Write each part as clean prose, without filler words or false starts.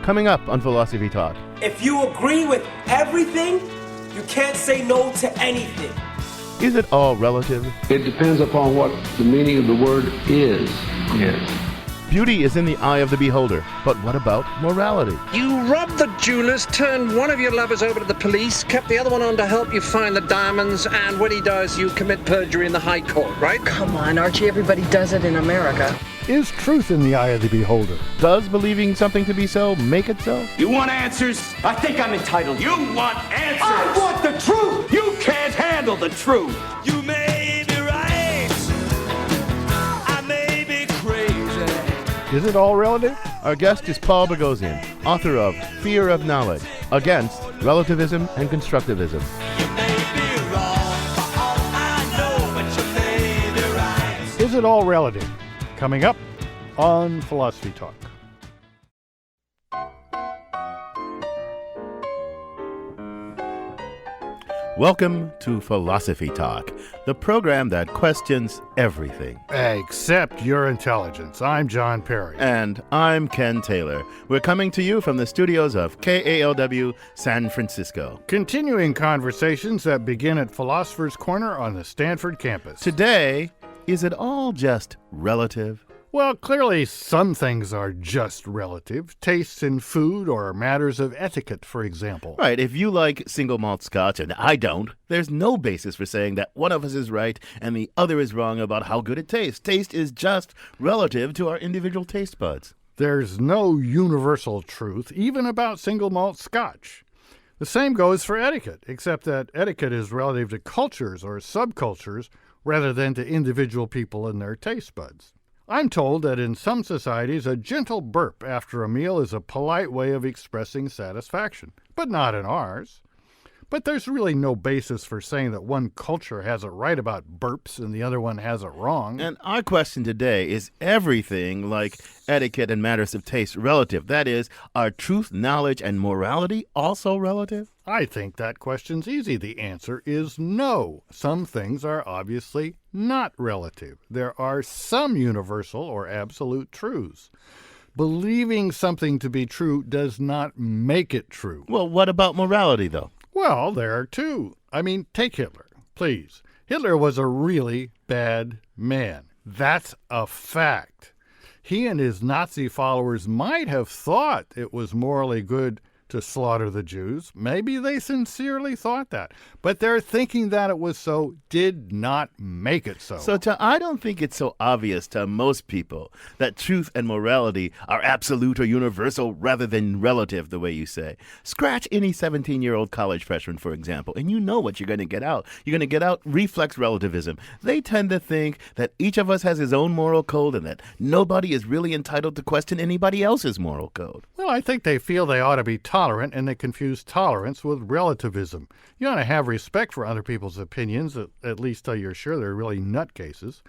coming up on Philosophy Talk. If you agree with everything, you can't say no to anything. Is it all relative? It depends upon what the meaning of the word is. Yes. Beauty is in the eye of the beholder, but what about morality? You robbed the jewelers, turned one of your lovers over to the police, kept the other one on to help you find the diamonds, and when he dies, you commit perjury in the high court, right? Come on, Archie, everybody does it in America. Is truth in the eye of the beholder? Does believing something to be so make it so? You want answers? I think I'm entitled. You want answers? I want the truth! You can't handle the truth! You may be right. I may be crazy. Is it all relative? Our guest is Paul Boghossian, author of Fear of Knowledge, Against Relativism and Constructivism. You may be wrong for all I know, but you may be right. Is it all relative? Coming up on Philosophy Talk. Welcome to Philosophy Talk, the program that questions everything. Except your intelligence. I'm John Perry. And I'm Ken Taylor. We're coming to you from the studios of KALW San Francisco. Continuing conversations that begin at Philosopher's Corner on the Stanford campus. Today, is it all just relative? Well, clearly some things are just relative. Tastes in food or matters of etiquette, for example. Right, if you like single malt scotch and I don't, there's no basis for saying that one of us is right and the other is wrong about how good it tastes. Taste is just relative to our individual taste buds. There's no universal truth, even about single malt scotch. The same goes for etiquette, except that etiquette is relative to cultures or subcultures rather than to individual people and their taste buds. I'm told that in some societies, a gentle burp after a meal is a polite way of expressing satisfaction, but not in ours. But there's really no basis for saying that one culture has it right about burps and the other one has it wrong. And our question today is everything like etiquette and matters of taste relative? That is, are truth, knowledge, and morality also relative? I think that question's easy. The answer is no. Some things are obviously not relative. There are some universal or absolute truths. Believing something to be true does not make it true. Well, what about morality, though? Well, there are two. I mean, take Hitler, please. Hitler was a really bad man. That's a fact. He and his Nazi followers might have thought it was morally good to slaughter the Jews. Maybe they sincerely thought that. But their thinking that it was so did not make it so. So I don't think it's so obvious to most people that truth and morality are absolute or universal rather than relative, the way you say. Scratch any 17-year-old college freshman, for example, and you know what you're going to get out. You're going to get out reflex relativism. They tend to think that each of us has his own moral code and that nobody is really entitled to question anybody else's moral code. Well, I think they feel they ought to be tolerant, and they confuse tolerance with relativism. You ought to have respect for other people's opinions, at least till you're sure they're really nutcases.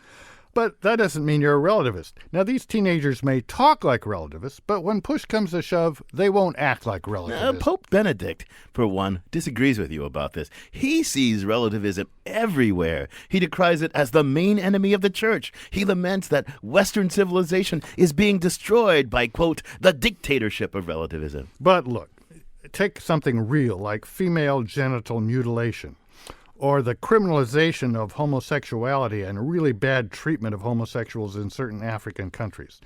But that doesn't mean you're a relativist. Now, these teenagers may talk like relativists, but when push comes to shove, they won't act like relativists. Pope Benedict, for one, disagrees with you about this. He sees relativism everywhere. He decries it as the main enemy of the church. He laments that Western civilization is being destroyed by, quote, the dictatorship of relativism. But look, take something real like female genital mutilation, or the criminalization of homosexuality and really bad treatment of homosexuals in certain African countries.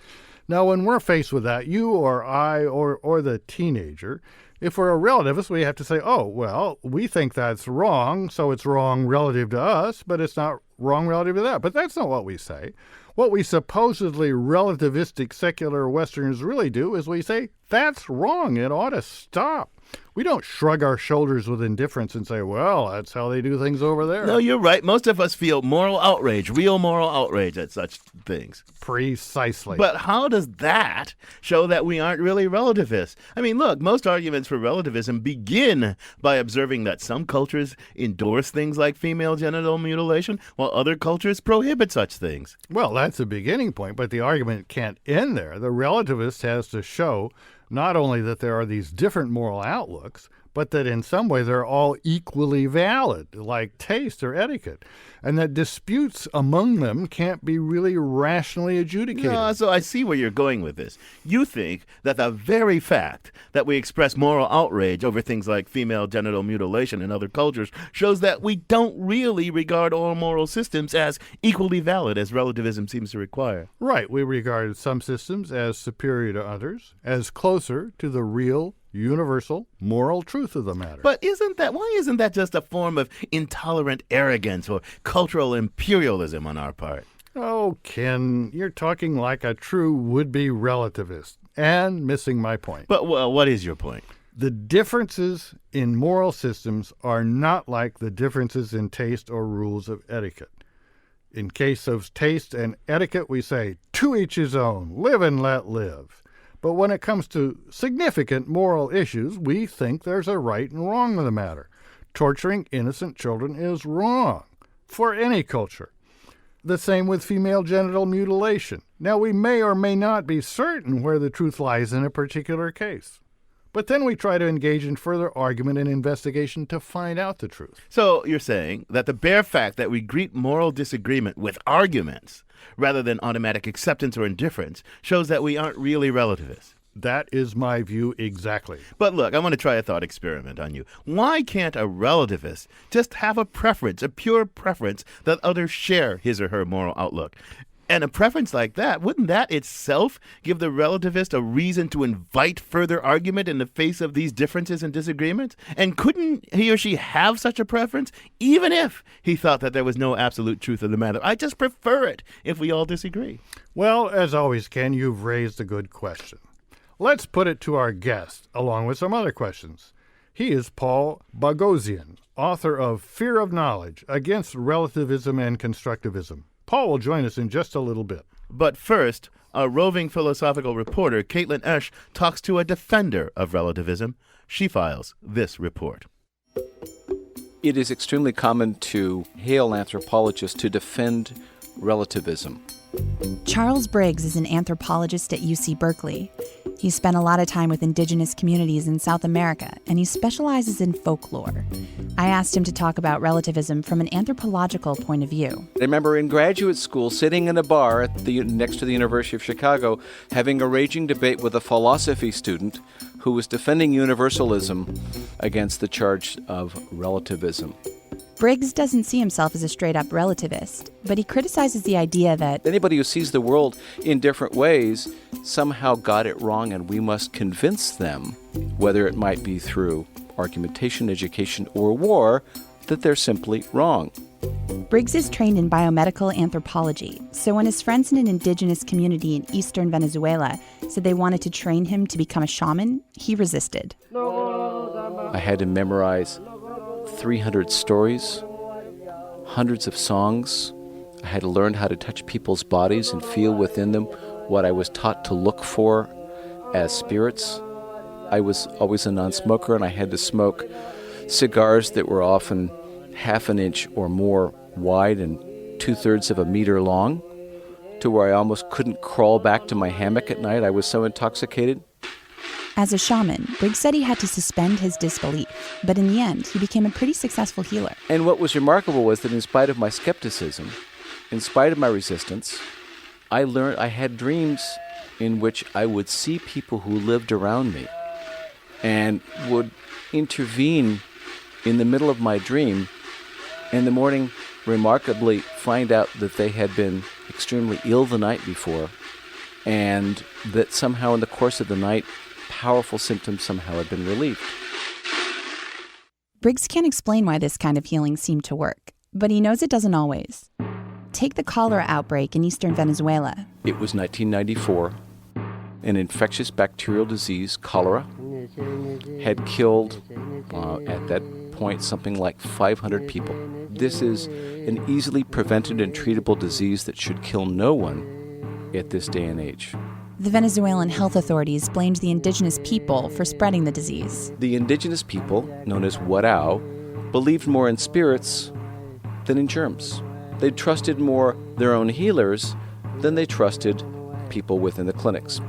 Now, when we're faced with that, you or I or the teenager, if we're a relativist, we have to say, oh, well, we think that's wrong, so it's wrong relative to us, but it's not wrong relative to that. But that's not what we say. What we supposedly relativistic secular Westerners really do is we say, that's wrong, it ought to stop. We don't shrug our shoulders with indifference and say, well, that's how they do things over there. No, you're right. Most of us feel moral outrage, real moral outrage at such things. Precisely. But how does that show that we aren't really relativists? I mean, look, most arguments for relativism begin by observing that some cultures endorse things like female genital mutilation, while other cultures prohibit such things. Well, that's a beginning point, but the argument can't end there. The relativist has to show not only that there are these different moral outlooks, but that in some way they're all equally valid, like taste or etiquette, and that disputes among them can't be really rationally adjudicated. No, so I see where you're going with this. You think that the very fact that we express moral outrage over things like female genital mutilation in other cultures shows that we don't really regard all moral systems as equally valid as relativism seems to require. Right, we regard some systems as superior to others, as closer to the real, universal, moral truth of the matter. But why isn't that just a form of intolerant arrogance or cultural imperialism on our part? Oh, Ken, you're talking like a true would-be relativist and missing my point. But what is your point? The differences in moral systems are not like the differences in taste or rules of etiquette. In case of taste and etiquette, we say, to each his own, live and let live. But when it comes to significant moral issues, we think there's a right and wrong of the matter. Torturing innocent children is wrong for any culture. The same with female genital mutilation. Now, we may or may not be certain where the truth lies in a particular case. But then we try to engage in further argument and investigation to find out the truth. So you're saying that the bare fact that we greet moral disagreement with arguments rather than automatic acceptance or indifference shows that we aren't really relativists. That is my view exactly. But look, I want to try a thought experiment on you. Why can't a relativist just have a preference, a pure preference, that others share his or her moral outlook? And a preference like that, wouldn't that itself give the relativist a reason to invite further argument in the face of these differences and disagreements? And couldn't he or she have such a preference, even if he thought that there was no absolute truth of the matter? I just prefer it if we all disagree. Well, as always, Ken, you've raised a good question. Let's put it to our guest, along with some other questions. He is Paul Boghossian, author of Fear of Knowledge, Against Relativism and Constructivism. Paul will join us in just a little bit. But first, our roving philosophical reporter, Caitlin Esch, talks to a defender of relativism. She files this report. It is extremely common to hail anthropologists to defend relativism. Charles Briggs is an anthropologist at UC Berkeley. He spent a lot of time with indigenous communities in South America, and he specializes in folklore. I asked him to talk about relativism from an anthropological point of view. I remember in graduate school sitting in a bar next to the University of Chicago having a raging debate with a philosophy student who was defending universalism against the charge of relativism. Briggs doesn't see himself as a straight-up relativist, but he criticizes the idea that anybody who sees the world in different ways somehow got it wrong, and we must convince them, whether it might be through argumentation, education, or war, that they're simply wrong. Briggs is trained in biomedical anthropology, so when his friends in an indigenous community in eastern Venezuela said they wanted to train him to become a shaman, he resisted. I had to memorize 300 stories, hundreds of songs. I had to learn how to touch people's bodies and feel within them what I was taught to look for as spirits. I was always a non-smoker, and I had to smoke cigars that were often half an inch or more wide and 2/3 of a meter long, to where I almost couldn't crawl back to my hammock at night. I was so intoxicated. As a shaman, Briggs said he had to suspend his disbelief, but in the end, he became a pretty successful healer. And what was remarkable was that in spite of my skepticism, in spite of my resistance, I learned I had dreams in which I would see people who lived around me and would intervene in the middle of my dream, in the morning remarkably find out that they had been extremely ill the night before, and that somehow in the course of the night, powerful symptoms somehow had been relieved. Briggs can't explain why this kind of healing seemed to work, but he knows it doesn't always. Take the cholera outbreak in eastern Venezuela. It was 1994. An infectious bacterial disease, cholera, had killed, at that point, something like 500 people. This is an easily prevented and treatable disease that should kill no one at this day and age. The Venezuelan health authorities blamed the indigenous people for spreading the disease. The indigenous people, known as Warao, believed more in spirits than in germs. They trusted more their own healers than they trusted people within the clinics.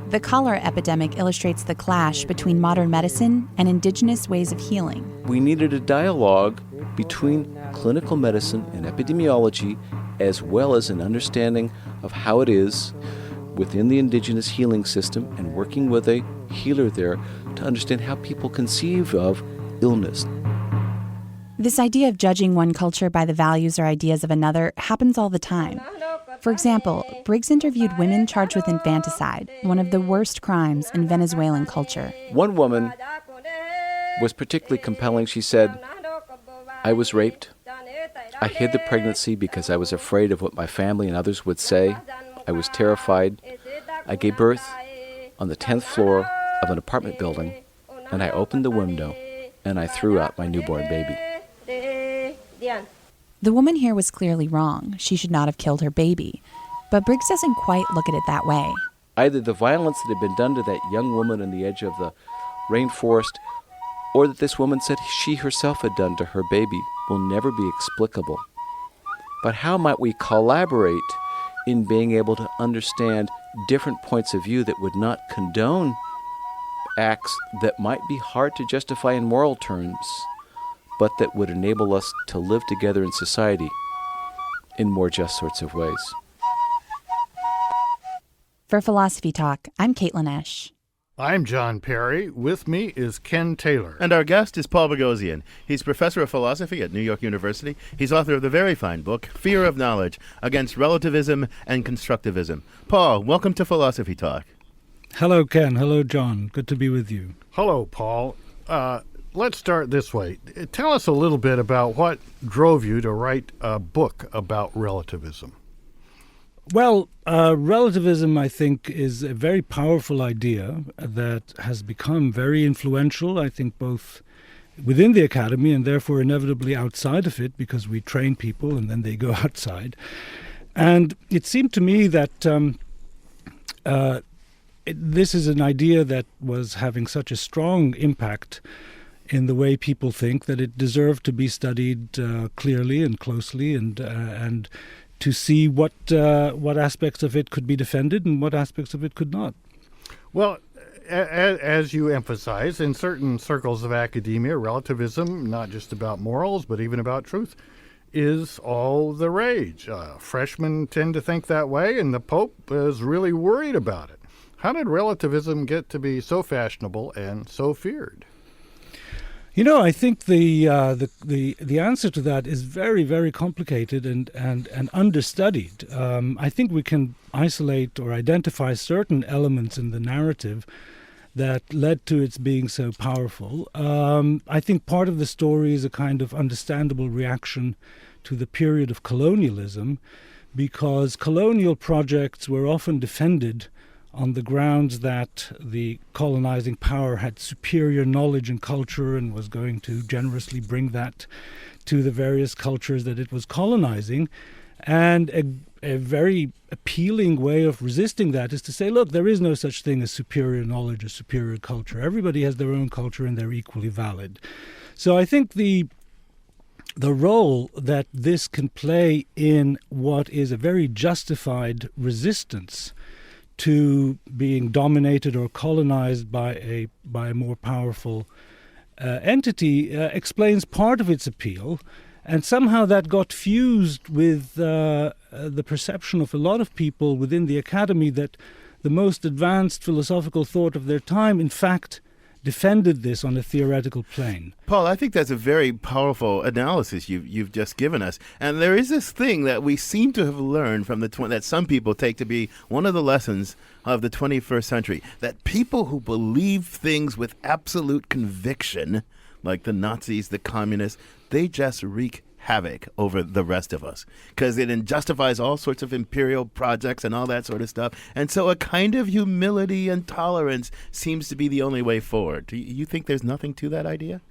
The cholera epidemic illustrates the clash between modern medicine and indigenous ways of healing. We needed a dialogue between clinical medicine and epidemiology, as well as an understanding of how it is within the indigenous healing system and working with a healer there to understand how people conceive of illness. This idea of judging one culture by the values or ideas of another happens all the time. For example, Briggs interviewed women charged with infanticide, one of the worst crimes in Venezuelan culture. One woman was particularly compelling. She said, "I was raped. I hid the pregnancy because I was afraid of what my family and others would say. I was terrified. I gave birth on the 10th floor of an apartment building, and I opened the window, and I threw out my newborn baby." The woman here was clearly wrong. She should not have killed her baby. But Briggs doesn't quite look at it that way. Either the violence that had been done to that young woman on the edge of the rainforest, or that this woman said she herself had done to her baby, will never be explicable. But how might we collaborate in being able to understand different points of view that would not condone acts that might be hard to justify in moral terms, but that would enable us to live together in society in more just sorts of ways? For Philosophy Talk, I'm Caitlin Esch. I'm John Perry. With me is Ken Taylor. And our guest is Paul Boghossian. He's professor of philosophy at New York University. He's author of the very fine book, Fear of Knowledge, Against Relativism and Constructivism. Paul, welcome to Philosophy Talk. Hello, Ken. Hello, John. Good to be with you. Hello, Paul. Let's start this way. Tell us a little bit about what drove you to write a book about relativism. Well, relativism, I think, is a very powerful idea that has become very influential, I think, both within the academy and therefore inevitably outside of it, because we train people and then they go outside. And it seemed to me that this is an idea that was having such a strong impact in the way people think that it deserved to be studied clearly and closely, and to see what aspects of it could be defended and what aspects of it could not. Well, as you emphasize, in certain circles of academia, relativism, not just about morals, but even about truth, is all the rage. Freshmen tend to think that way, and the Pope is really worried about it. How did relativism get to be so fashionable and so feared? You know, I think the answer to that is very, very complicated and understudied. I think we can isolate or identify certain elements in the narrative that led to its being so powerful. I think part of the story is a kind of understandable reaction to the period of colonialism, because colonial projects were often defended on the grounds that the colonizing power had superior knowledge and culture and was going to generously bring that to the various cultures that it was colonizing. And a very appealing way of resisting that is to say, look, there is no such thing as superior knowledge or superior culture. Everybody has their own culture and they're equally valid. So I think the role that this can play in what is a very justified resistance to being dominated or colonized by a more powerful entity explains part of its appeal, and somehow that got fused with the perception of a lot of people within the academy that the most advanced philosophical thought of their time, in fact, defended this on a theoretical plane. Paul, I think that's a very powerful analysis you've just given us. And there is this thing that we seem to have learned from that some people take to be one of the lessons of the 21st century, that people who believe things with absolute conviction, like the Nazis, the communists, they just wreak havoc over the rest of us, because it justifies all sorts of imperial projects and all that sort of stuff. And so a kind of humility and tolerance seems to be the only way forward. Do you think there's nothing to that idea?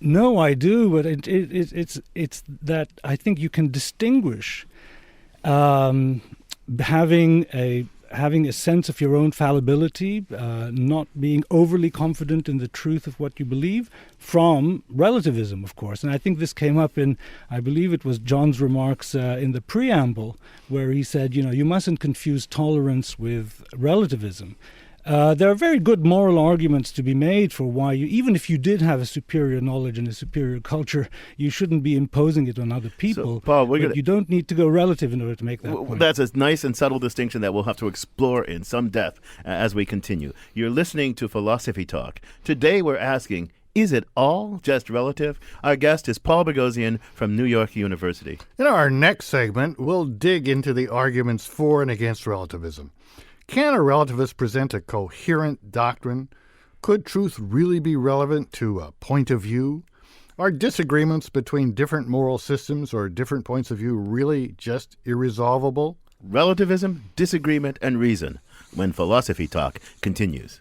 No, I do, but it's that I think you can distinguish having having a sense of your own fallibility, not being overly confident in the truth of what you believe, from relativism, of course. And I think this came up in, I believe it was John's remarks in the preamble, where he said, you mustn't confuse tolerance with relativism. There are very good moral arguments to be made for why even if you did have a superior knowledge and a superior culture, you shouldn't be imposing it on other people. So, Paul, you don't need to go relative in order to make that point. That's a nice and subtle distinction that we'll have to explore in some depth as we continue. You're listening to Philosophy Talk. Today we're asking, is it all just relative? Our guest is Paul Boghossian from New York University. In our next segment, we'll dig into the arguments for and against relativism. Can a relativist present a coherent doctrine? Could truth really be relevant to a point of view? Are disagreements between different moral systems or different points of view really just irresolvable? Relativism, disagreement, and reason, when Philosophy Talk continues.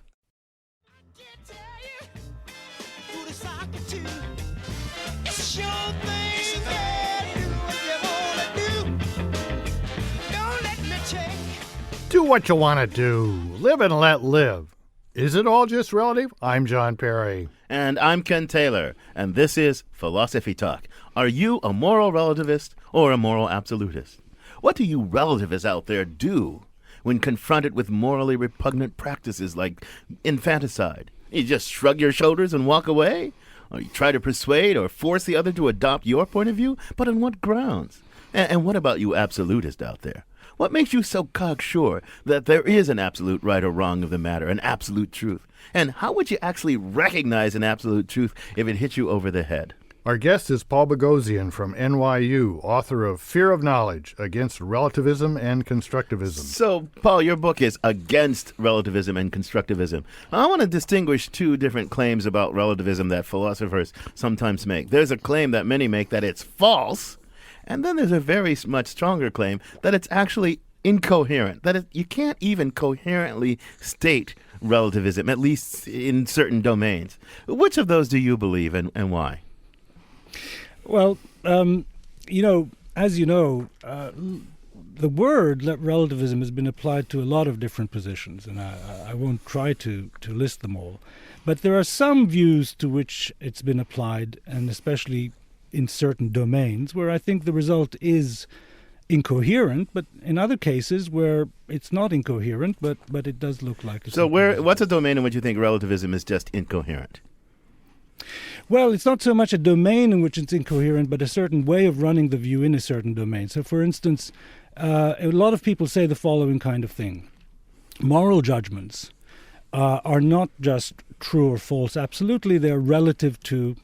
Do what you want to do. Live and let live. Is it all just relative? I'm John Perry. And I'm Ken Taylor, and this is Philosophy Talk. Are you a moral relativist or a moral absolutist? What do you relativists out there do when confronted with morally repugnant practices like infanticide? You just shrug your shoulders and walk away? Or you try to persuade or force the other to adopt your point of view? But on what grounds? And what about you absolutists out there? What makes you so cocksure that there is an absolute right or wrong of the matter, an absolute truth? And how would you actually recognize an absolute truth if it hit you over the head? Our guest is Paul Boghossian from NYU, author of Fear of Knowledge, Against Relativism and Constructivism. So, Paul, your book is Against Relativism and Constructivism. I want to distinguish two different claims about relativism that philosophers sometimes make. There's a claim that many make that it's false, and then there's a very much stronger claim that it's actually incoherent, that you can't even coherently state relativism, at least in certain domains. Which of those do you believe and why? Well, as you know, the word relativism has been applied to a lot of different positions, and I won't try to list them all. But there are some views to which it's been applied, and especially in certain domains, where I think the result is incoherent, but in other cases where it's not incoherent, but it does look like it's. So what's a domain in which you think relativism is just incoherent? Well, it's not so much a domain in which it's incoherent, but a certain way of running the view in a certain domain. So, for instance, a lot of people say the following kind of thing. Moral judgments are not just true or false. Absolutely, they're relative to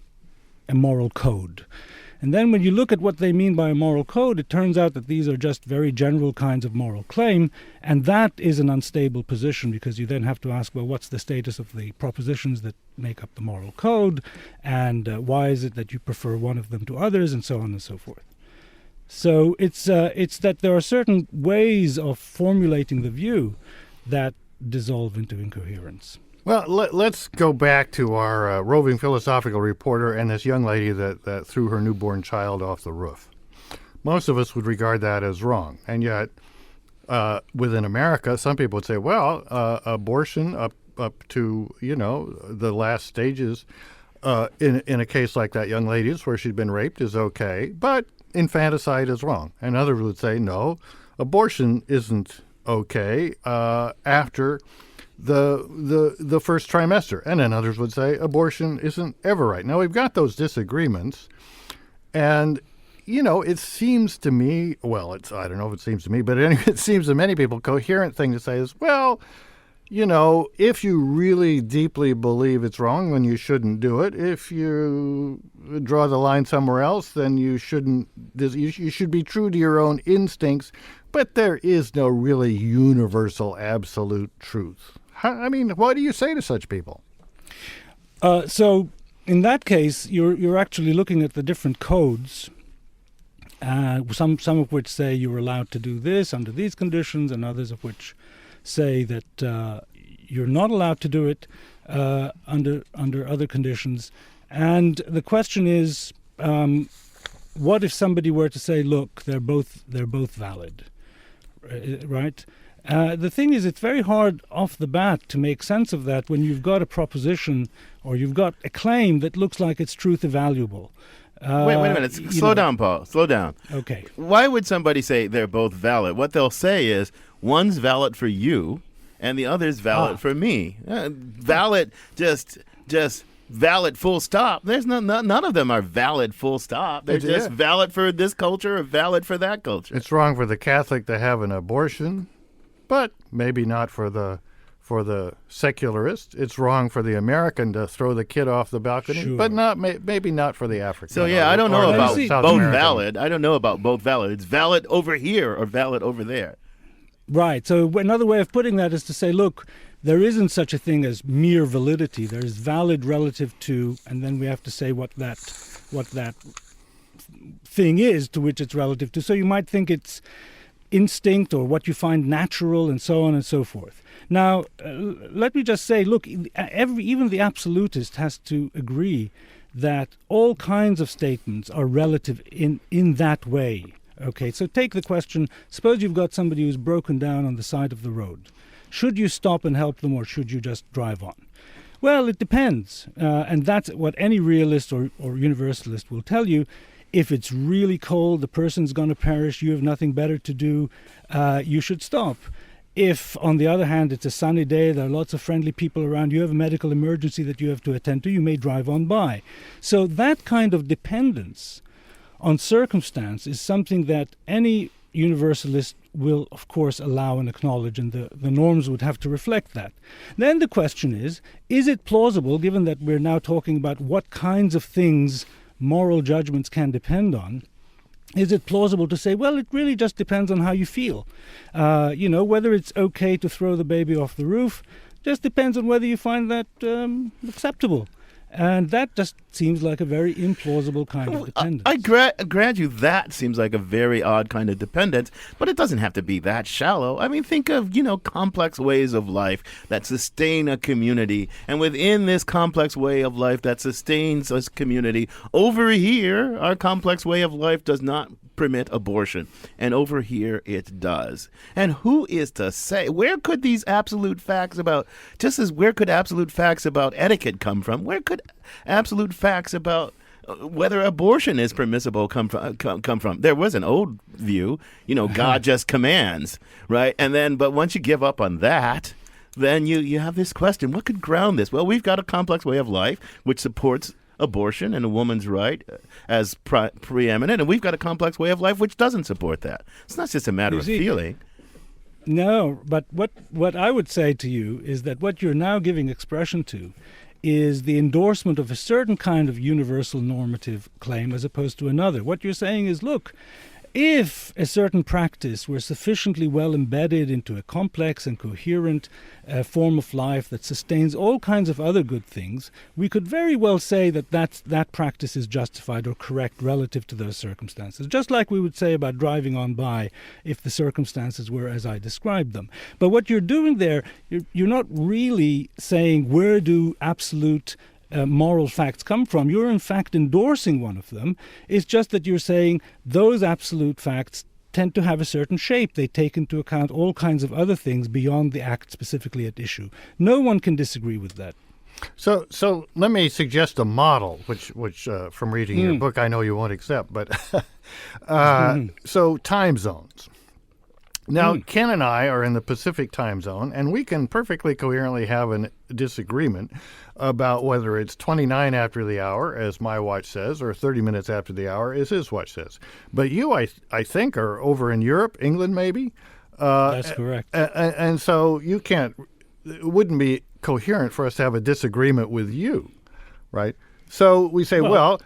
a moral code. And then when you look at what they mean by a moral code, it turns out that these are just very general kinds of moral claim, and that is an unstable position, because you then have to ask, well, what's the status of the propositions that make up the moral code, and why is it that you prefer one of them to others, and so on and so forth. So it's that there are certain ways of formulating the view that dissolve into incoherence. Well, let's go back to our roving philosophical reporter and this young lady that threw her newborn child off the roof. Most of us would regard that as wrong. And yet, within America, some people would say, well, abortion up to, the last stages in a case like that young lady's where she'd been raped is okay, but infanticide is wrong. And others would say, no, abortion isn't okay after the first trimester. And then others would say abortion isn't ever right. Now, we've got those disagreements, and, it seems to me, well, I don't know if it seems to me, but anyway, it seems to many people, coherent thing to say is, well, if you really deeply believe it's wrong, then you shouldn't do it. If you draw the line somewhere else, then you shouldn't. You should be true to your own instincts, but there is no really universal absolute truth. I mean, what do you say to such people? So in that case, you're actually looking at the different codes, some of which say you're allowed to do this under these conditions, and others of which say that you're not allowed to do it under other conditions. And the question is, what if somebody were to say, look, they're both valid, right? The thing is, it's very hard off the bat to make sense of that when you've got a proposition or you've got a claim that looks like it's truth evaluable. Wait a minute. Slow down, Paul. Slow down. Okay. Why would somebody say they're both valid? What they'll say is one's valid for you and the other's valid for me. Valid, just valid full stop. There's none of them are valid full stop. They're just valid for this culture or valid for that culture. It's wrong for the Catholic to have an abortion, but maybe not for the secularist. It's wrong for the American to throw the kid off the balcony, but maybe not for the African. So I don't know about both American. valid. I don't know about both valid. It's valid over here or valid over there. Right. So another way of putting that is to say, look, there isn't such a thing as mere validity. There is valid relative to, and then we have to say what that thing is to which it's relative to. So you might think it's instinct or what you find natural and so on and so forth. Now, let me just say, look, even the absolutist has to agree that all kinds of statements are relative in that way. Okay, so take the question, suppose you've got somebody who's broken down on the side of the road. Should you stop and help them or should you just drive on? Well, it depends. And that's what any realist or universalist will tell you. If it's really cold, the person's going to perish, you have nothing better to do, you should stop. If, on the other hand, it's a sunny day, there are lots of friendly people around, you have a medical emergency that you have to attend to, you may drive on by. So that kind of dependence on circumstance is something that any universalist will, of course, allow and acknowledge, and the norms would have to reflect that. Then the question is it plausible, given that we're now talking about what kinds of things moral judgments can depend on, is it plausible to say, well, it really just depends on how you feel? Whether it's okay to throw the baby off the roof just depends on whether you find that acceptable. And that just seems like a very implausible kind of dependence. I grant you that seems like a very odd kind of dependence, but it doesn't have to be that shallow. I mean, think of, complex ways of life that sustain a community. And within this complex way of life that sustains this community, over here, our complex way of life does not permit abortion. And over here, it does. And who is to say, where could these absolute facts about, just as where could absolute facts about etiquette come from? Where could absolute facts about whether abortion is permissible come from? There was an old view, God just commands, right? And then, but once you give up on that, then you have this question, what could ground this? Well, we've got a complex way of life which supports abortion and a woman's right as preeminent, and we've got a complex way of life which doesn't support that. It's not just a matter of feeling. No, but what I would say to you is that what you're now giving expression to is the endorsement of a certain kind of universal normative claim as opposed to another. What you're saying is, look, if a certain practice were sufficiently well embedded into a complex and coherent form of life that sustains all kinds of other good things, we could very well say that practice is justified or correct relative to those circumstances, just like we would say about driving on by if the circumstances were as I described them. But what you're doing there, you're not really saying where do absolute moral facts come from. You're in fact endorsing one of them. It's just that you're saying those absolute facts tend to have a certain shape. They take into account all kinds of other things beyond the act specifically at issue. No one can disagree with that. So let me suggest a model, which from reading your book I know you won't accept, but so time zones. Now, Ken and I are in the Pacific time zone, and we can perfectly coherently have a disagreement about whether it's 29 after the hour, as my watch says, or 30 minutes after the hour, as his watch says. But you, I think, are over in Europe, England maybe? That's correct. And so it wouldn't be coherent for us to have a disagreement with you, right? So we say, well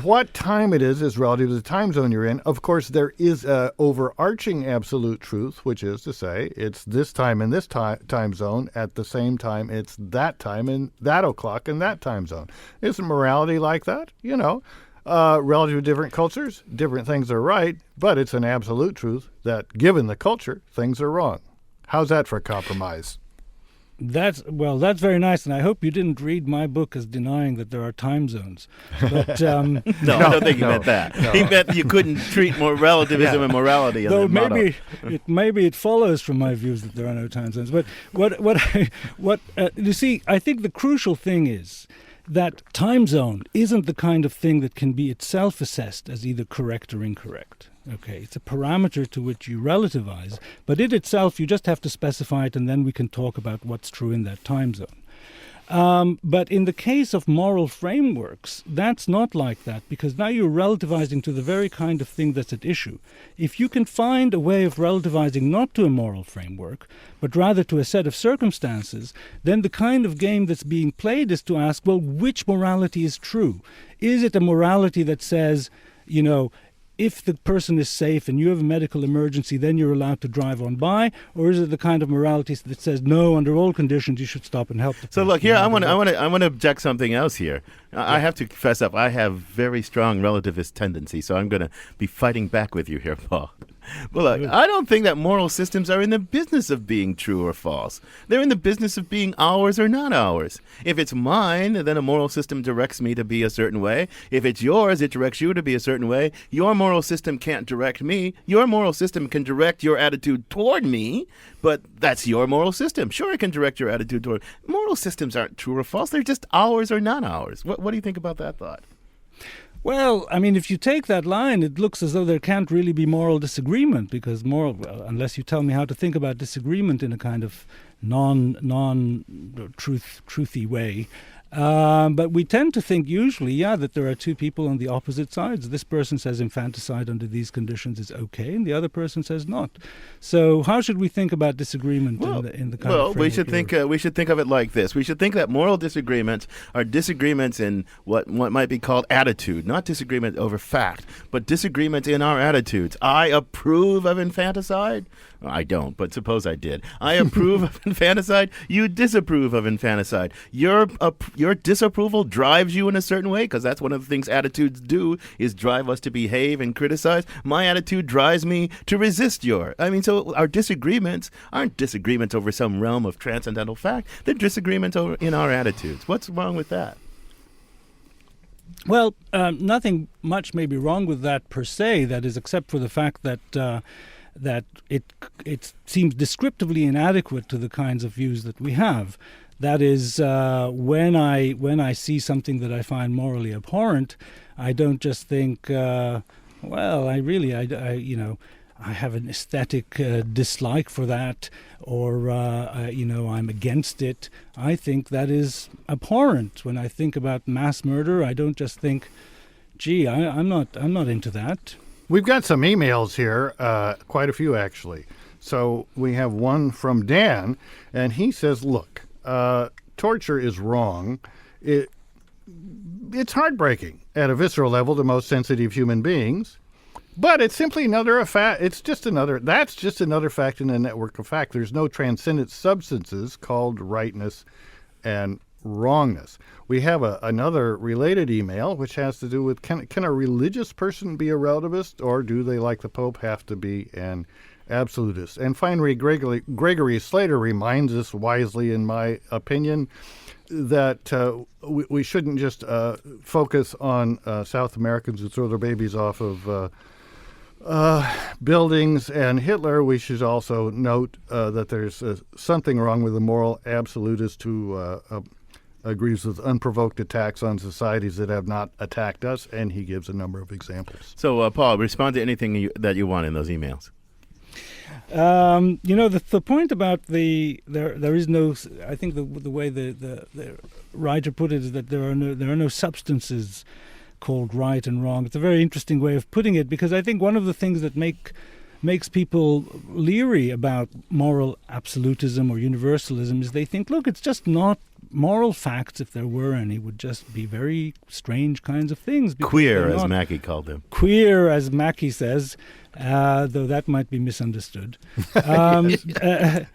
what time it is relative to the time zone you're in. Of course, there is an overarching absolute truth, which is to say it's this time in this time zone at the same time it's that time in that o'clock in that time zone. Isn't morality like that? Relative to different cultures, different things are right, but it's an absolute truth that given the culture, things are wrong. How's that for a compromise? That's very nice, and I hope you didn't read my book as denying that there are time zones. But, no, I don't think he meant that. No. He meant you couldn't treat more relativism and morality. Though maybe it follows from my views that there are no time zones. But you see, I think the crucial thing is that time zone isn't the kind of thing that can be itself assessed as either correct or incorrect. Okay, it's a parameter to which you relativize, but it itself, you just have to specify it, and then we can talk about what's true in that time zone. But in the case of moral frameworks, that's not like that, because now you're relativizing to the very kind of thing that's at issue. If you can find a way of relativizing not to a moral framework, but rather to a set of circumstances, then the kind of game that's being played is to ask, well, which morality is true? Is it a morality that says, if the person is safe and you have a medical emergency, then you're allowed to drive on by? Or is it the kind of morality that says, no, under all conditions, you should stop and help the person? So look, here, I want to object something else here. I have to fess up, I have very strong relativist tendencies, so I'm going to be fighting back with you here, Paul. Well, look, I don't think that moral systems are in the business of being true or false. They're in the business of being ours or not ours. If it's mine, then a moral system directs me to be a certain way. If it's yours, it directs you to be a certain way. Your moral system can't direct me. Your moral system can direct your attitude toward me, but that's your moral system. Sure, it can direct your attitude toward. Moral systems aren't true or false. They're just ours or not ours. What do you think about that thought? Well, I mean, if you take that line, it looks as though there can't really be moral disagreement, because unless you tell me how to think about disagreement in a kind of non-truthy way. But we tend to think usually, that there are two people on the opposite sides. This person says infanticide under these conditions is okay, and the other person says not. So how should we think about disagreement in the kind of framework? We should think of it like this. We should think that moral disagreements are disagreements in what might be called attitude, not disagreement over fact, but disagreements in our attitudes. I approve of infanticide. I don't, but suppose I did. I approve of infanticide. You disapprove of infanticide. Your disapproval drives you in a certain way, because that's one of the things attitudes do, is drive us to behave and criticize. My attitude drives me to resist your. I mean, so our disagreements aren't disagreements over some realm of transcendental fact. They're disagreements in our attitudes. What's wrong with that? Well, nothing much may be wrong with that per se. That is, except for the fact that it seems descriptively inadequate to the kinds of views that we have. That is, when I see something that I find morally abhorrent, I don't just think, I have an aesthetic dislike for that, or I'm against it. I think that is abhorrent. When I think about mass murder, I don't just think, gee, I'm not into that. We've got some emails here, quite a few actually. So we have one from Dan, and he says, look, torture is wrong. It's heartbreaking at a visceral level to most sensitive human beings, but it's simply another fact. That's just another fact in a network of fact. There's no transcendent substances called rightness and wrongness. We have another related email, which has to do with can a religious person be a relativist, or do they, like the Pope, have to be an absolutist? And finally, Gregory Slater reminds us wisely, in my opinion, that we shouldn't just focus on South Americans who throw their babies off of buildings and Hitler. We should also note that there's something wrong with the moral absolutist who agrees with unprovoked attacks on societies that have not attacked us, and he gives a number of examples. So, Paul, respond to anything that you want in those emails. The point about there is no. I think the way the writer put it is that there are no substances called right and wrong. It's a very interesting way of putting it, because I think one of the things that makes people leery about moral absolutism or universalism is they think, look, it's just not moral facts, if there were any, would just be very strange kinds of things. Queer, as Mackie called them. Queer, as Mackie says, though that might be misunderstood. They're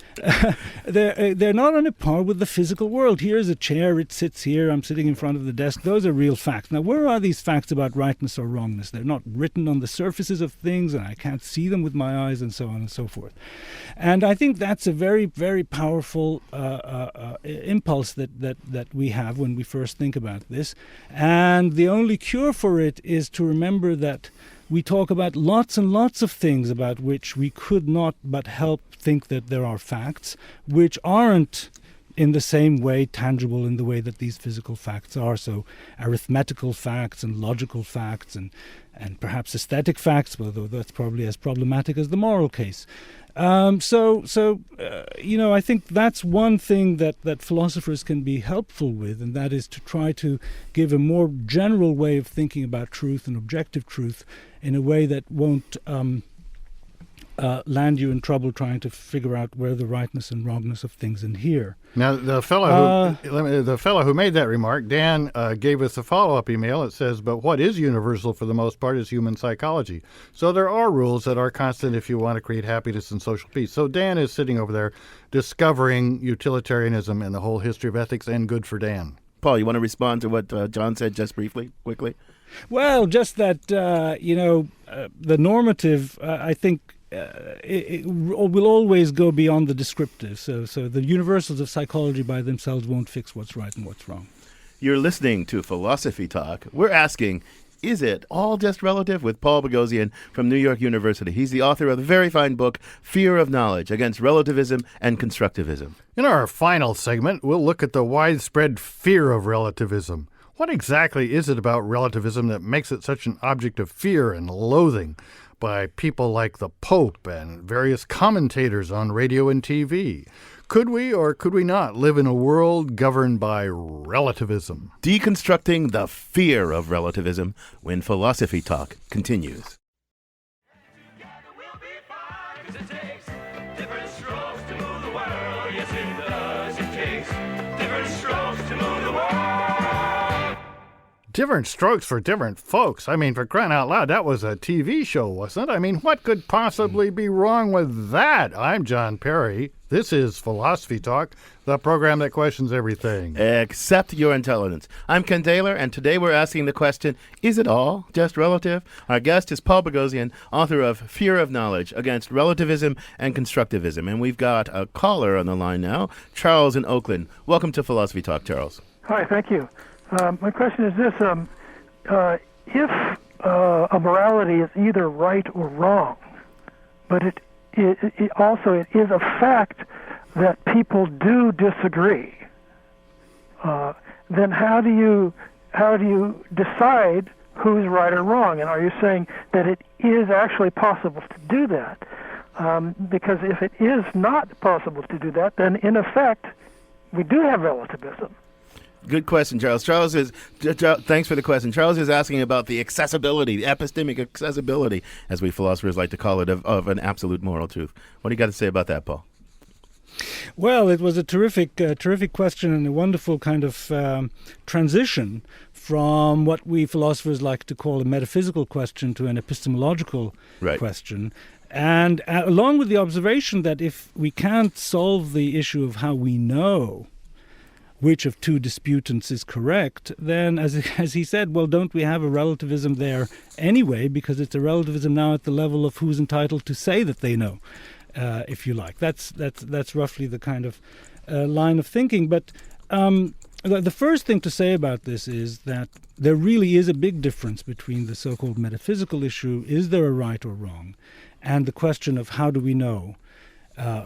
not on a par with the physical world. Here's a chair, it sits here, I'm sitting in front of the desk. Those are real facts. Now, where are these facts about rightness or wrongness? They're not written on the surfaces of things, and I can't see them with my eyes, and so on and so forth. And I think that's a very, very powerful impulse that we have when we first think about this. And the only cure for it is to remember that we talk about lots and lots of things about which we could not but help think that there are facts, which aren't in the same way tangible in the way that these physical facts are. So arithmetical facts and logical facts and perhaps aesthetic facts, although that's probably as problematic as the moral case. I think that's one thing that philosophers can be helpful with, and that is to try to give a more general way of thinking about truth and objective truth in a way that won't land you in trouble trying to figure out where the rightness and wrongness of things in here. Now, the fellow who made that remark, Dan, gave us a follow-up email. It says, but what is universal for the most part is human psychology. So there are rules that are constant if you want to create happiness and social peace. So Dan is sitting over there discovering utilitarianism and the whole history of ethics, and good for Dan. Paul, you want to respond to what John said just briefly, quickly? Well, just that, the normative, I think, it will always go beyond the descriptive. So the universals of psychology by themselves won't fix what's right and what's wrong. You're listening to Philosophy Talk. We're asking, is it all just relative? With Paul Boghossian from New York University. He's the author of the very fine book, Fear of Knowledge, Against Relativism and Constructivism. In our final segment, we'll look at the widespread fear of relativism. What exactly is it about relativism that makes it such an object of fear and loathing by people like the Pope and various commentators on radio and TV? Could we or could we not live in a world governed by relativism? Deconstructing the fear of relativism when Philosophy Talk continues. Different strokes for different folks. I mean, for crying out loud, that was a TV show, wasn't it? I mean, what could possibly be wrong with that? I'm John Perry. This is Philosophy Talk, the program that questions everything. Except your intelligence. I'm Ken Taylor, and today we're asking the question, is it all just relative? Our guest is Paul Boghossian, author of Fear of Knowledge, Against Relativism and Constructivism. And we've got a caller on the line now, Charles in Oakland. Welcome to Philosophy Talk, Charles. Hi, thank you. My question is this, if a morality is either right or wrong, but it also is a fact that people do disagree, then how do you decide who's right or wrong? And are you saying that it is actually possible to do that? Because if it is not possible to do that, then in effect, we do have relativism. Good question, Charles. Thanks for the question. Charles is asking about the accessibility, the epistemic accessibility, as we philosophers like to call it, of an absolute moral truth. What do you got to say about that, Paul? Well, it was a terrific question and a wonderful kind of transition from what we philosophers like to call a metaphysical question to an epistemological question. And along with the observation that if we can't solve the issue of how we know which of two disputants is correct, then, as he said, well, don't we have a relativism there anyway, because it's a relativism now at the level of who's entitled to say that they know, if you like. That's roughly the kind of line of thinking. But the first thing to say about this is that there really is a big difference between the so-called metaphysical issue, is there a right or wrong, and the question of how do we know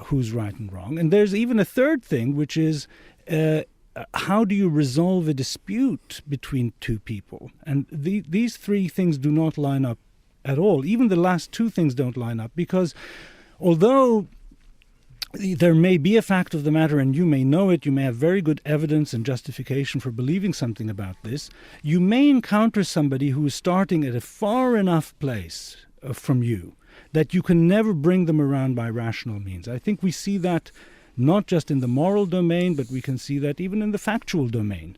who's right and wrong. And there's even a third thing, which is how do you resolve a dispute between two people? And these three things do not line up at all. Even the last two things don't line up, because although there may be a fact of the matter and you may know it, you may have very good evidence and justification for believing something about this, you may encounter somebody who is starting at a far enough place from you that you can never bring them around by rational means. I think we see that not just in the moral domain, but we can see that even in the factual domain.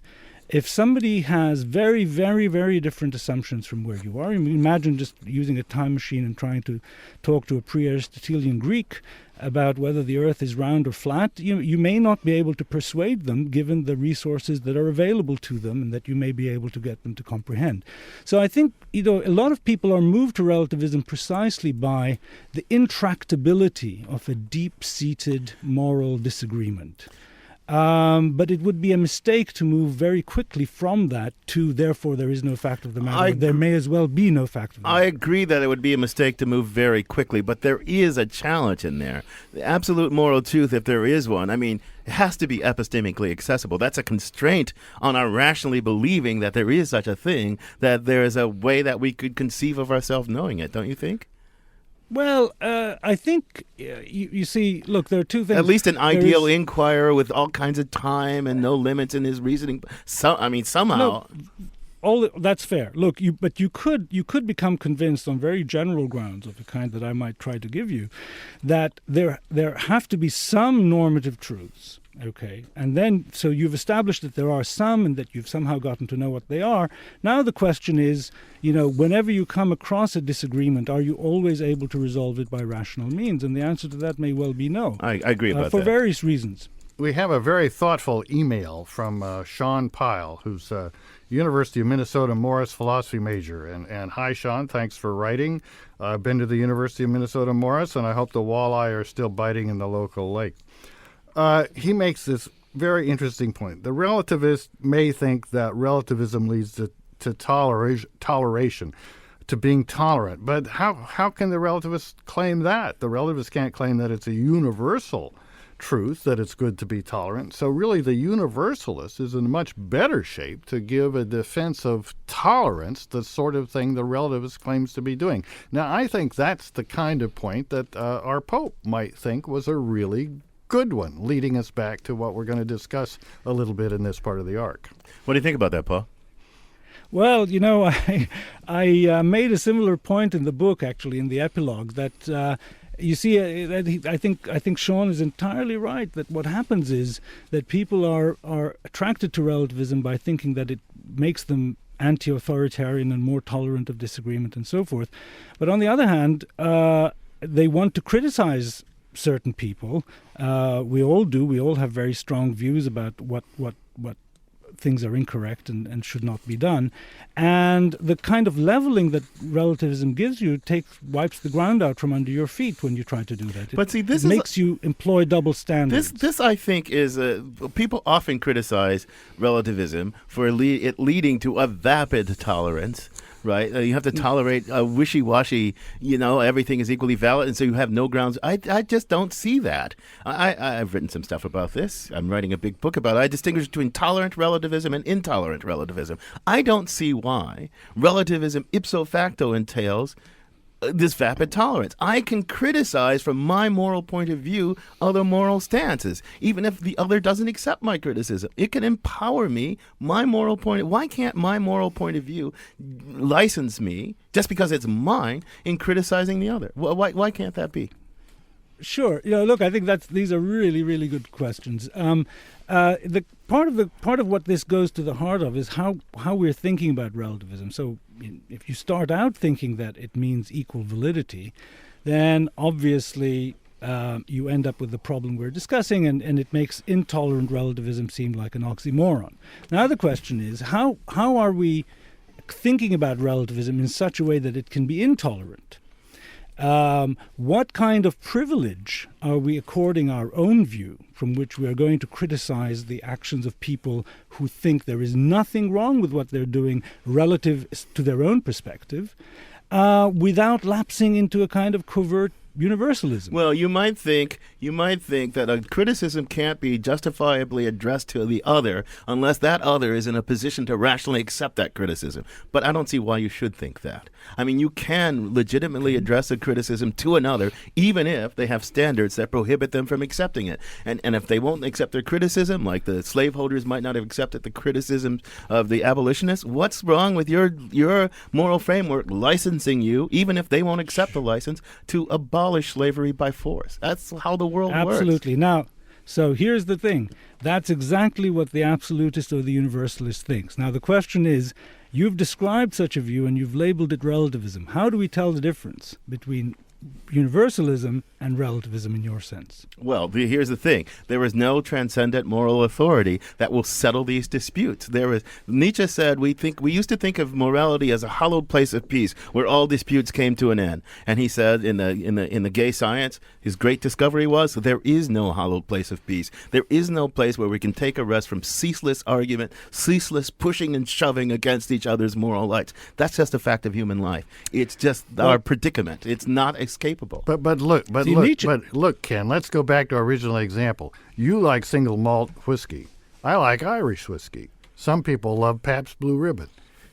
If somebody has very, very, very different assumptions from where you are, imagine just using a time machine and trying to talk to a pre-Aristotelian Greek about whether the earth is round or flat, you may not be able to persuade them given the resources that are available to them and that you may be able to get them to comprehend. So I think, a lot of people are moved to relativism precisely by the intractability of a deep-seated moral disagreement. But it would be a mistake to move very quickly from that to, therefore, there is no fact of the matter. There may as well be no fact of the matter. I agree that it would be a mistake to move very quickly, but there is a challenge in there. The absolute moral truth, if there is one, it has to be epistemically accessible. That's a constraint on our rationally believing that there is such a thing, that there is a way that we could conceive of ourselves knowing it, don't you think? Well, I think, you see, look, there are two things. At least an ideal inquirer with all kinds of time and no limits in his reasoning. Somehow. No, that's fair. Look, but you could become convinced on very general grounds of the kind that I might try to give you, that there have to be some normative truths. Okay, and then so you've established that there are some and that you've somehow gotten to know what they are. Now the question is, whenever you come across a disagreement, are you always able to resolve it by rational means? And the answer to that may well be no. I agree about that. For various reasons. We have a very thoughtful email from Sean Pyle, who's a University of Minnesota Morris philosophy major. And hi, Sean, thanks for writing. I've been to the University of Minnesota Morris, and I hope the walleye are still biting in the local lake. He makes this very interesting point. The relativist may think that relativism leads to toleration, to being tolerant. But how can the relativist claim that? The relativist can't claim that it's a universal truth, that it's good to be tolerant. So really the universalist is in much better shape to give a defense of tolerance, the sort of thing the relativist claims to be doing. Now, I think that's the kind of point that our Pope might think was a really good one, leading us back to what we're going to discuss a little bit in this part of the arc. What do you think about that, Paul? Well, I made a similar point in the book, actually, in the epilogue, that you see, I think Sean is entirely right, that what happens is that people are attracted to relativism by thinking that it makes them anti-authoritarian and more tolerant of disagreement and so forth. But on the other hand, they want to criticize certain people. We all do. We all have very strong views about what things are incorrect and should not be done. And the kind of leveling that relativism gives you wipes the ground out from under your feet when you try to do that. But see, this makes you employ double standards. This I think, is people often criticize relativism for it leading to a vapid tolerance. Right, you have to tolerate wishy-washy. Everything is equally valid, and so you have no grounds. I just don't see that. I've written some stuff about this. I'm writing a big book about it. I distinguish between tolerant relativism and intolerant relativism. I don't see why relativism ipso facto entails this vapid tolerance. I can criticize from my moral point of view other moral stances, even if the other doesn't accept my criticism. It can empower me, my moral point. Why can't my moral point of view license me, just because it's mine, in criticizing the other? Why can't that be? Sure. Look, I think these are really, really good questions. The part of what this goes to the heart of is how we're thinking about relativism. So if you start out thinking that it means equal validity, then obviously you end up with the problem we're discussing, and it makes intolerant relativism seem like an oxymoron. Now the question is, how are we thinking about relativism in such a way that it can be intolerant? What kind of privilege are we according our own view, from which we are going to criticize the actions of people who think there is nothing wrong with what they're doing relative to their own perspective, without lapsing into a kind of covert universalism? Well, you might think that a criticism can't be justifiably addressed to the other unless that other is in a position to rationally accept that criticism. But I don't see why you should think that. I mean, you can legitimately address a criticism to another, even if they have standards that prohibit them from accepting it. And if they won't accept their criticism, like the slaveholders might not have accepted the criticisms of the abolitionists, what's wrong with your moral framework licensing you, even if they won't accept the license, to abolish slavery by force? That's how the world works. Absolutely. Now, So here's the thing. That's exactly what the absolutist or the universalist thinks. Now the question is, you've described such a view and you've labeled it relativism. How do we tell the difference between universalism and relativism in your sense? Well, here's the thing. There is no transcendent moral authority that will settle these disputes. Nietzsche said we used to think of morality as a hallowed place of peace where all disputes came to an end. And he said in the gay science, his great discovery was there is no hallowed place of peace. There is no place where we can take a rest from ceaseless argument, ceaseless pushing and shoving against each other's moral rights. That's just a fact of human life. It's just our predicament. It's not escapable. But look, Ken, let's go back to our original example. You like single malt whiskey. I like Irish whiskey. Some people love Pabst Blue Ribbon.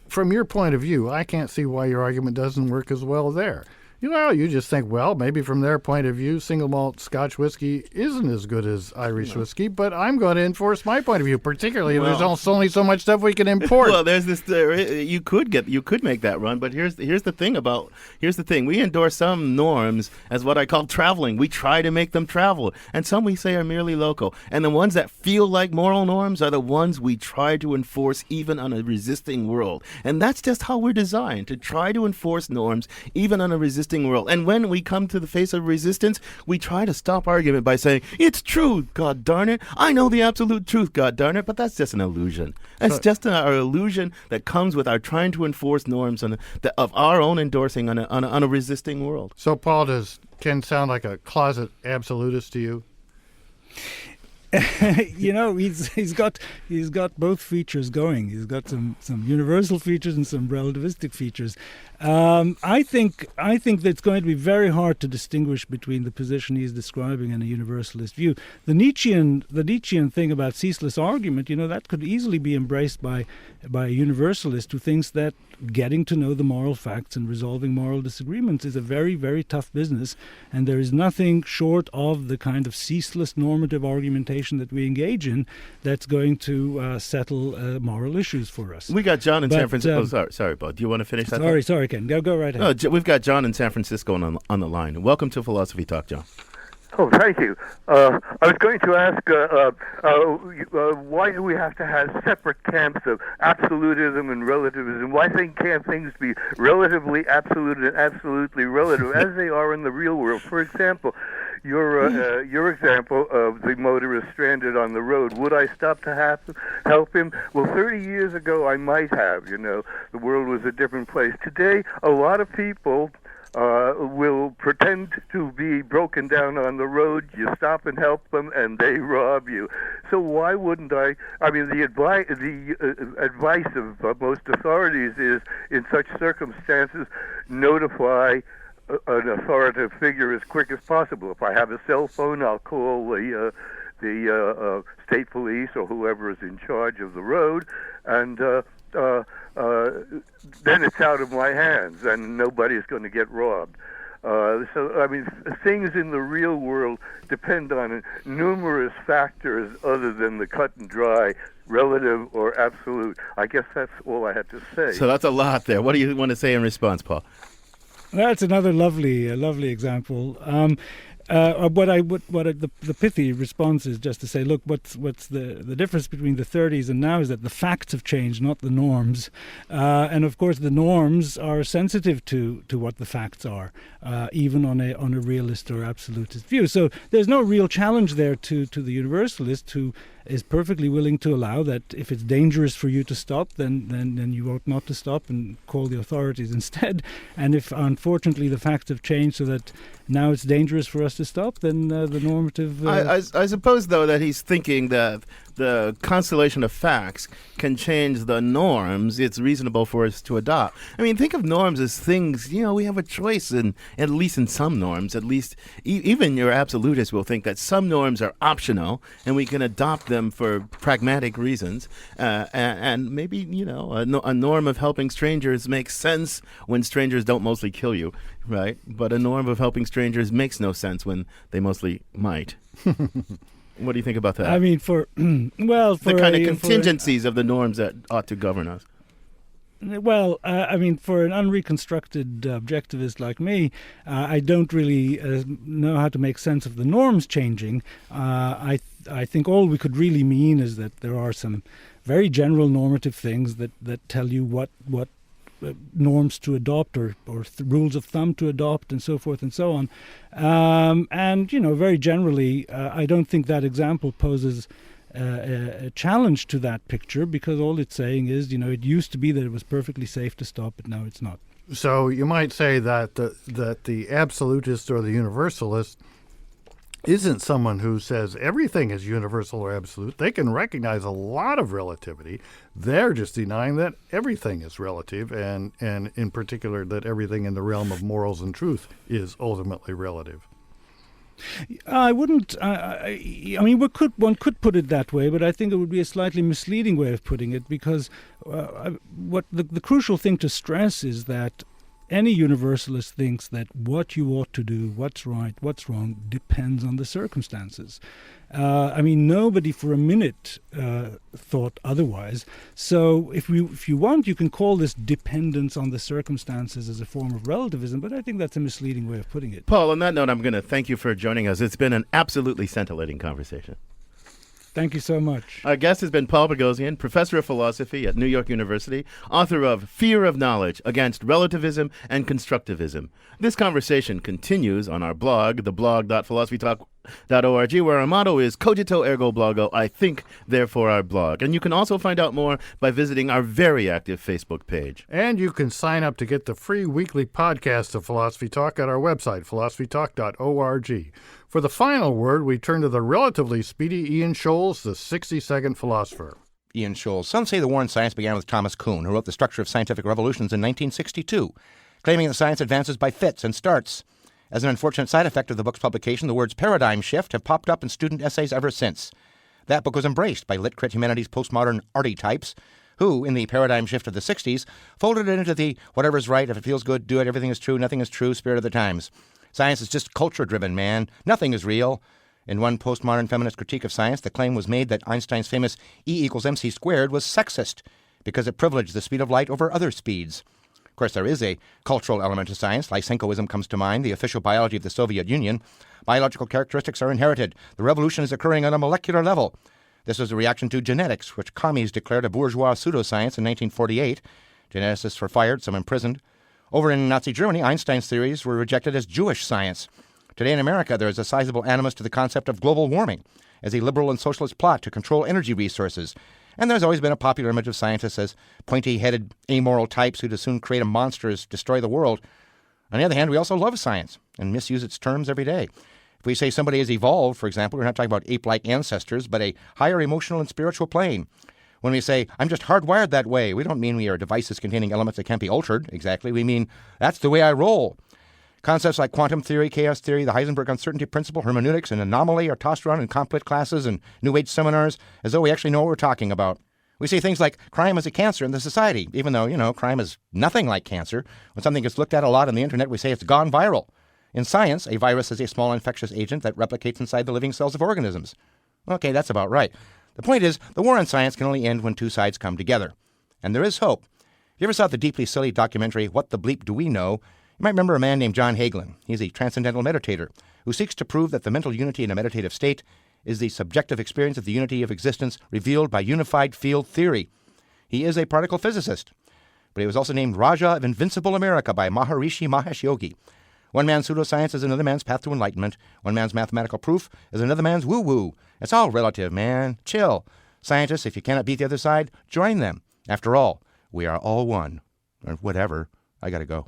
From your point of view, I can't see why your argument doesn't work as well there. You just think, well, maybe from their point of view, single malt Scotch whiskey isn't as good as Irish whiskey, but I'm going to enforce my point of view, particularly if there's only so much stuff we can import. Well, there's this. You could make that run, but here's the thing. We endorse some norms as what I call traveling. We try to make them travel, and some we say are merely local. And the ones that feel like moral norms are the ones we try to enforce even on a resisting world. And that's just how we're designed, to try to enforce norms even on a resisting world. And when we come to the face of resistance, we try to stop argument by saying, it's true, God darn it. I know the absolute truth, God darn it. But that's just an illusion. That's just our illusion that comes with our trying to enforce norms of our own endorsing on a resisting world. So, Paul, does Ken sound like a closet absolutist to you? He's got both features going. He's got some universal features and some relativistic features. I think that it's going to be very hard to distinguish between the position he's describing and a universalist view. The Nietzschean thing about ceaseless argument, that could easily be embraced by a universalist who thinks that getting to know the moral facts and resolving moral disagreements is a very, very tough business, and there is nothing short of the kind of ceaseless normative argumentation that we engage in that's going to settle moral issues for us. We got John in San Francisco. Sorry, Bob. Do you want to finish that? Sorry, Ken. Go right ahead. We've got John in San Francisco on the line. Welcome to Philosophy Talk, John. Oh, thank you. I was going to ask, why do we have to have separate camps of absolutism and relativism? Why can't things be relatively absolute and absolutely relative as they are in the real world? For example, your example of the motorist stranded on the road. Would I stop to help him? Well, 30 years ago, I might have. The world was a different place. Today, a lot of people will pretend to be broken down on the road. You stop and help them, and they rob you. So why wouldn't I? I mean, the advice of most authorities is, in such circumstances, notify an authoritative figure as quick as possible. If I have a cell phone, I'll call the state police or whoever is in charge of the road, and then it's out of my hands, and nobody's going to get robbed. Things in the real world depend on numerous factors other than the cut and dry relative or absolute. I guess that's all I had to say. So that's a lot there. What do you want to say in response, Paul? That's another lovely example. The pithy response is just to say, look, what's the difference between the 30s and now is that the facts have changed, not the norms. And of course, the norms are sensitive to what the facts are, even on a realist or absolutist view. So there's no real challenge there to the universalist, who is perfectly willing to allow that if it's dangerous for you to stop, then you ought not to stop and call the authorities instead. And if unfortunately the facts have changed so that now it's dangerous for us to stop, then the normative... I suppose, though, that he's thinking that the constellation of facts can change the norms it's reasonable for us to adopt. I mean, think of norms as things, we have a choice, and at least in some norms, at least even your absolutists will think that some norms are optional and we can adopt them for pragmatic reasons. And maybe, a norm of helping strangers makes sense when strangers don't mostly kill you, right? But a norm of helping strangers makes no sense when they mostly might. What do you think about that? I mean, for the kind of contingencies of the norms that ought to govern us. Well, I mean, for an unreconstructed objectivist like me, I don't really know how to make sense of the norms changing. I think all we could really mean is that there are some very general normative things that tell you what norms to adopt or rules of thumb to adopt and so forth and so on. And, very generally, I don't think that example poses a challenge to that picture, because all it's saying is, it used to be that it was perfectly safe to stop, but now it's not. So you might say that the absolutist or the universalist isn't someone who says everything is universal or absolute. They can recognize a lot of relativity. They're just denying that everything is relative, and in particular that everything in the realm of morals and truth is ultimately relative. I wouldn't. One could put it that way, but I think it would be a slightly misleading way of putting it, because what the crucial thing to stress is that any universalist thinks that what you ought to do, what's right, what's wrong, depends on the circumstances. Nobody for a minute thought otherwise. So if you want, you can call this dependence on the circumstances as a form of relativism, but I think that's a misleading way of putting it. Paul, on that note, I'm going to thank you for joining us. It's been an absolutely scintillating conversation. Thank you so much. Our guest has been Paul Boghossian, professor of philosophy at New York University, author of Fear of Knowledge Against Relativism and Constructivism. This conversation continues on our blog, theblog.philosophytalk.org, where our motto is Cogito ergo blogo, I think, therefore I blog. And you can also find out more by visiting our very active Facebook page. And you can sign up to get the free weekly podcast of Philosophy Talk at our website, philosophytalk.org. For the final word, we turn to the relatively speedy Ian Scholes, the 60-second philosopher. Ian Scholes. Some say the war in science began with Thomas Kuhn, who wrote The Structure of Scientific Revolutions in 1962, claiming that science advances by fits and starts. As an unfortunate side effect of the book's publication, the words paradigm shift have popped up in student essays ever since. That book was embraced by lit-crit humanities postmodern arty types, who, in the paradigm shift of the 60s, folded it into the whatever's right, if it feels good, do it, everything is true, nothing is true spirit of the times. Science is just culture-driven, man. Nothing is real. In one postmodern feminist critique of science, the claim was made that Einstein's famous E=mc² was sexist because it privileged the speed of light over other speeds. Of course, there is a cultural element to science. Lysenkoism comes to mind, the official biology of the Soviet Union. Biological characteristics are inherited. The revolution is occurring on a molecular level. This was a reaction to genetics, which commies declared a bourgeois pseudoscience in 1948. Geneticists were fired, some imprisoned. Over in Nazi Germany, Einstein's theories were rejected as Jewish science. Today in America, there is a sizable animus to the concept of global warming as a liberal and socialist plot to control energy resources. And there's always been a popular image of scientists as pointy-headed, amoral types who'd as soon create a monster as destroy the world. On the other hand, we also love science and misuse its terms every day. If we say somebody has evolved, for example, we're not talking about ape-like ancestors, but a higher emotional and spiritual plane. When we say, I'm just hardwired that way, we don't mean we are devices containing elements that can't be altered, exactly. We mean, that's the way I roll. Concepts like quantum theory, chaos theory, the Heisenberg uncertainty principle, hermeneutics, and anomaly are tossed around in complet classes and New Age seminars as though we actually know what we're talking about. We say things like crime is a cancer in the society, even though, crime is nothing like cancer. When something gets looked at a lot on the internet, we say it's gone viral. In science, a virus is a small infectious agent that replicates inside the living cells of organisms. Okay, that's about right. The point is, the war on science can only end when two sides come together. And there is hope. If you ever saw the deeply silly documentary, What the Bleep Do We Know?, you might remember a man named John Hagelin. He's a transcendental meditator who seeks to prove that the mental unity in a meditative state is the subjective experience of the unity of existence revealed by unified field theory. He is a particle physicist. But he was also named Raja of Invincible America by Maharishi Mahesh Yogi. One man's pseudoscience is another man's path to enlightenment. One man's mathematical proof is another man's woo-woo. It's all relative, man. Chill. Scientists, if you cannot beat the other side, join them. After all, we are all one. Or whatever. I gotta go.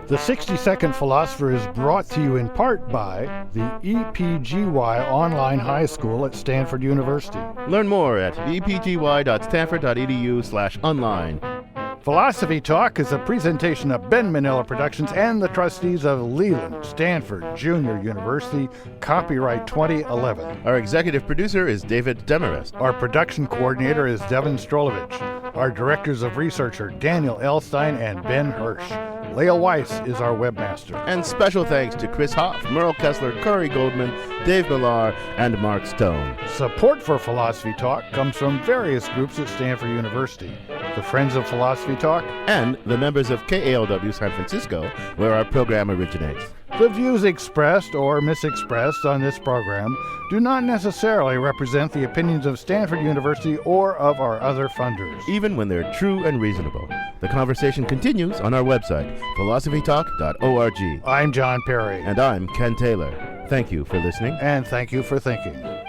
The 60-Second Philosopher is brought to you in part by the EPGY Online High School at Stanford University. Learn more at epgy.stanford.edu/online. Philosophy Talk is a presentation of Ben Manila Productions and the trustees of Leland Stanford Junior University, copyright 2011. Our executive producer is David Demarest. Our production coordinator is Devin Strolovich. Our directors of research are Daniel Elstein and Ben Hirsch. Lael Weiss is our webmaster. And special thanks to Chris Hoff, Merle Kessler, Curry Goldman, Dave Millar, and Mark Stone. Support for Philosophy Talk comes from various groups at Stanford University. The Friends of Philosophy Talk, and the members of KALW San Francisco, where our program originates. The views expressed or misexpressed on this program do not necessarily represent the opinions of Stanford University or of our other funders, even when they're true and reasonable. The conversation continues on our website, philosophytalk.org. I'm John Perry. And I'm Ken Taylor. Thank you for listening. And thank you for thinking.